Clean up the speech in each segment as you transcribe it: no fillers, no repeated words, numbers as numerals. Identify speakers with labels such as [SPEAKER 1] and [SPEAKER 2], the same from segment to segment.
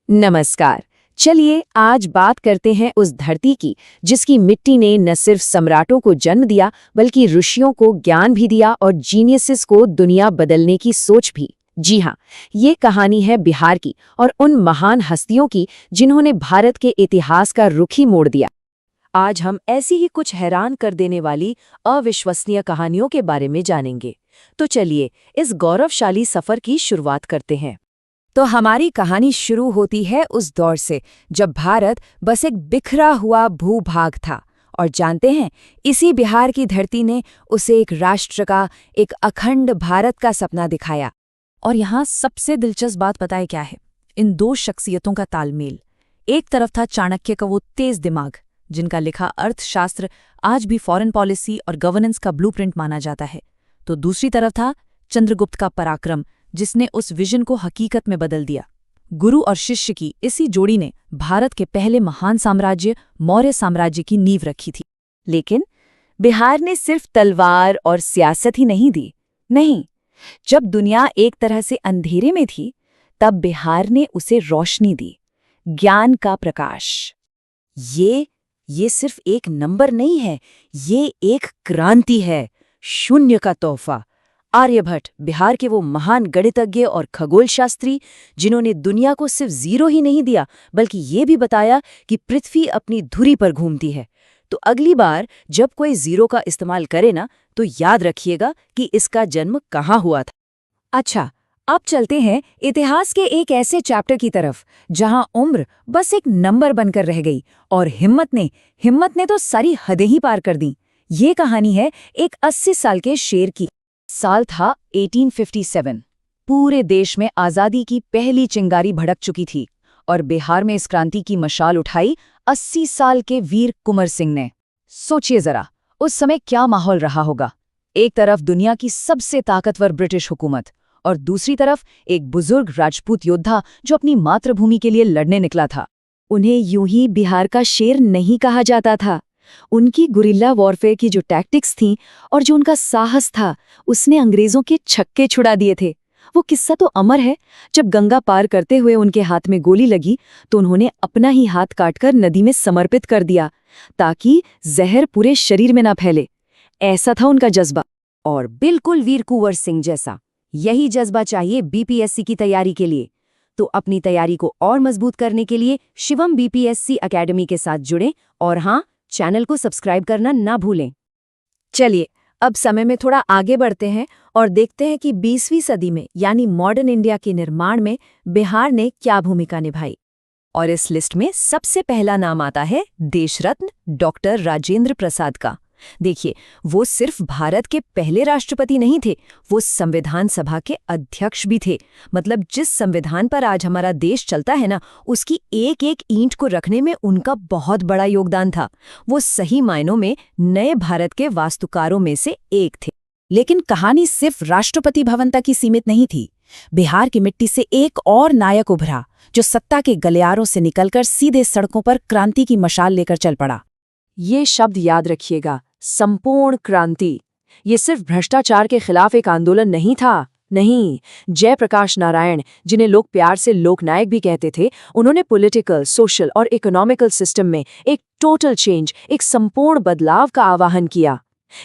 [SPEAKER 1] नमस्कार। चलिए आज बात करते हैं उस धरती की जिसकी मिट्टी ने न सिर्फ सम्राटों को जन्म दिया बल्कि ऋषियों को ज्ञान भी दिया और जीनियसेस को दुनिया बदलने की सोच भी। जी हाँ, ये कहानी है बिहार की और उन महान हस्तियों की जिन्होंने भारत के इतिहास का रुख ही मोड़ दिया। आज हम ऐसी ही कुछ हैरान कर देने वाली अविश्वसनीय कहानियों के बारे में जानेंगे। तो चलिए इस गौरवशाली सफर की शुरुआत करते हैं। तो हमारी कहानी शुरू होती है उस दौर से जब भारत बस एक बिखरा हुआ भूभाग था। और जानते हैं, इसी बिहार की धरती ने उसे एक राष्ट्र का, एक अखंड भारत का सपना दिखाया। और यहाँ सबसे दिलचस्प बात पता है क्या है? इन दो शख्सियतों का तालमेल। एक तरफ था चाणक्य का वो तेज दिमाग जिनका लिखा अर्थशास्त्र आज भी फॉरेन पॉलिसी और गवर्नेंस का ब्लूप्रिंट माना जाता है। तो दूसरी तरफ था चंद्रगुप्त का पराक्रम जिसने उस विजन को हकीकत में बदल दिया। गुरु और शिष्य की इसी जोड़ी ने भारत के पहले महान साम्राज्य मौर्य साम्राज्य की नींव रखी थी। लेकिन बिहार ने सिर्फ तलवार और सियासत ही नहीं दी। नहीं, जब दुनिया एक तरह से अंधेरे में थी तब बिहार ने उसे रोशनी दी, ज्ञान का प्रकाश। ये सिर्फ एक नंबर नहीं है, ये एक क्रांति है, शून्य का तोहफा। आर्यभट्ट, बिहार के वो महान गणितज्ञ और खगोल शास्त्री जिन्होंने दुनिया को सिर्फ जीरो ही नहीं दिया बल्कि ये भी बताया कि पृथ्वी अपनी धुरी पर घूमती है। तो अगली बार जब कोई जीरो का इस्तेमाल करे ना, तो याद रखिएगा कि इसका जन्म कहाँ हुआ था। अच्छा, अब चलते हैं इतिहास के एक ऐसे चैप्टर की तरफ जहां उम्र बस एक नंबर बनकर रह गई और हिम्मत ने तो सारी हदें ही पार कर दी। ये कहानी है एक 80 साल के शेर की। साल था 1857। पूरे देश में आज़ादी की पहली चिंगारी भड़क चुकी थी और बिहार में इस क्रांति की मशाल उठाई 80 साल के वीर कुंवर सिंह ने। सोचिए जरा, उस समय क्या माहौल रहा होगा। एक तरफ दुनिया की सबसे ताकतवर ब्रिटिश हुकूमत और दूसरी तरफ एक बुजुर्ग राजपूत योद्धा जो अपनी मातृभूमि के लिए लड़ने निकला था। उन्हें यूं ही बिहार का शेर नहीं कहा जाता था। उनकी गुरिल्ला वॉरफेयर की जो टैक्टिक्स थीं और जो उनका साहस था, उसने अंग्रेजों के छक्के छुड़ा दिए थे। वो किस्सा तो अमर है। जब गंगा पार करते हुए उनके हाथ में गोली लगी तो उन्होंने अपना ही हाथ काटकर नदी में समर्पित कर दिया ताकि जहर पूरे शरीर में ना फैले। ऐसा था उनका जज्बा। और बिल्कुल वीर कुंवर सिंह जैसा यही जज्बा चाहिए बीपीएससी की तैयारी के लिए। तो अपनी तैयारी को और मजबूत करने के लिए शिवम बीपीएससी एकेडमी के साथ जुड़ें और हाँ, चैनल को सब्सक्राइब करना ना भूलें। चलिए अब समय में थोड़ा आगे बढ़ते हैं और देखते हैं कि 20वीं सदी में यानी मॉडर्न इंडिया के निर्माण में बिहार ने क्या भूमिका निभाई। और इस लिस्ट में सबसे पहला नाम आता है देशरत्न डॉक्टर राजेंद्र प्रसाद का। देखिए, वो सिर्फ भारत के पहले राष्ट्रपति नहीं थे, वो संविधान सभा के अध्यक्ष भी थे। मतलब जिस संविधान पर आज हमारा देश चलता है ना, उसकी एक एक ईंट को रखने में उनका बहुत बड़ा योगदान था। वो सही मायनों में नए भारत के वास्तुकारों में से एक थे। लेकिन कहानी सिर्फ राष्ट्रपति भवन तक ही सीमित नहीं थी। बिहार की मिट्टी से एक और नायक उभरा जो सत्ता के गलियारों से निकलकर सीधे सड़कों पर क्रांति की मशाल लेकर चल पड़ा। ये शब्द याद रखिएगा, संपूर्ण क्रांति। ये सिर्फ भ्रष्टाचार के खिलाफ एक आंदोलन नहीं था। नहीं, जयप्रकाश नारायण, जिन्हें लोग प्यार से लोकनायक भी कहते थे, उन्होंने पॉलिटिकल, सोशल और इकोनॉमिकल सिस्टम में एक टोटल चेंज, एक संपूर्ण बदलाव का आह्वान किया।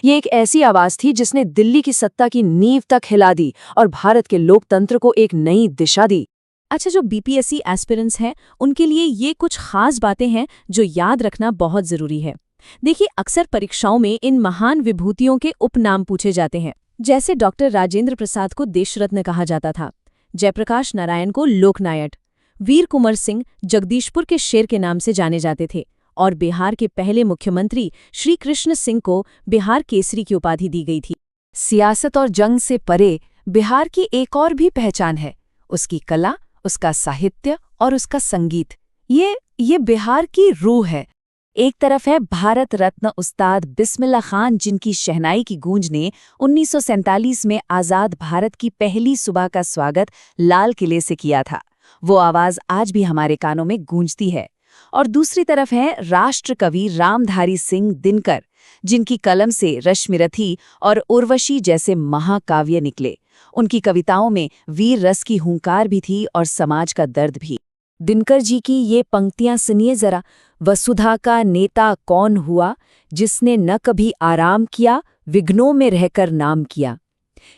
[SPEAKER 1] ये एक ऐसी आवाज थी जिसने दिल्ली की सत्ता की नींव तक हिला दी और भारत के लोकतंत्र को एक नई दिशा दी। अच्छा, जो बीपीएससी एस्पिरेंट्स हैं उनके लिए ये कुछ खास बातें हैं जो याद रखना बहुत जरूरी है। देखिए, अक्सर परीक्षाओं में इन महान विभूतियों के उपनाम पूछे जाते हैं। जैसे डॉक्टर राजेंद्र प्रसाद को देशरत्न कहा जाता था, जयप्रकाश नारायण को लोकनायक, वीर कुंवर सिंह जगदीशपुर के शेर के नाम से जाने जाते थे और बिहार के पहले मुख्यमंत्री श्री कृष्ण सिंह को बिहार केसरी की उपाधि दी गई थी। सियासत और जंग से परे बिहार की एक और भी पहचान है, उसकी कला, उसका साहित्य और उसका संगीत। ये बिहार की रूह है। एक तरफ है भारत रत्न उस्ताद बिस्मिल्लाह खान, जिनकी शहनाई की गूंज ने 1947 में आज़ाद भारत की पहली सुबह का स्वागत लाल किले से किया था। वो आवाज़ आज भी हमारे कानों में गूंजती है। और दूसरी तरफ है राष्ट्र कवि रामधारी सिंह दिनकर, जिनकी कलम से रश्मिरथी और उर्वशी जैसे महाकाव्य निकले। उनकी कविताओं में वीर रस की हुंकार भी थी और समाज का दर्द भी। दिनकर जी की ये पंक्तियां सुनिए जरा। वसुधा का नेता कौन हुआ, जिसने न कभी आराम किया, विघ्नों में रहकर नाम किया।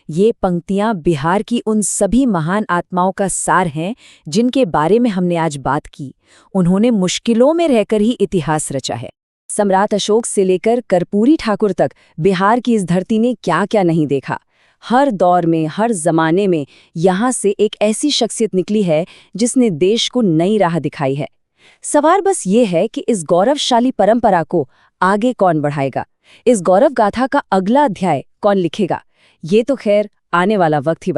[SPEAKER 1] ये पंक्तियां बिहार की उन सभी महान आत्माओं का सार हैं जिनके बारे में हमने आज बात की। उन्होंने मुश्किलों में रहकर ही इतिहास रचा है। सम्राट अशोक से लेकर कर्पूरी ठाकुर तक बिहार की इस धरती ने क्या क्या नहीं देखा। हर दौर में, हर जमाने में यहाँ से एक ऐसी शख्सियत निकली है जिसने देश को नई राह दिखाई है। सवाल बस ये है कि इस गौरवशाली परंपरा को आगे कौन बढ़ाएगा, इस गौरव गाथा का अगला अध्याय कौन लिखेगा। ये तो खैर आने वाला वक्त ही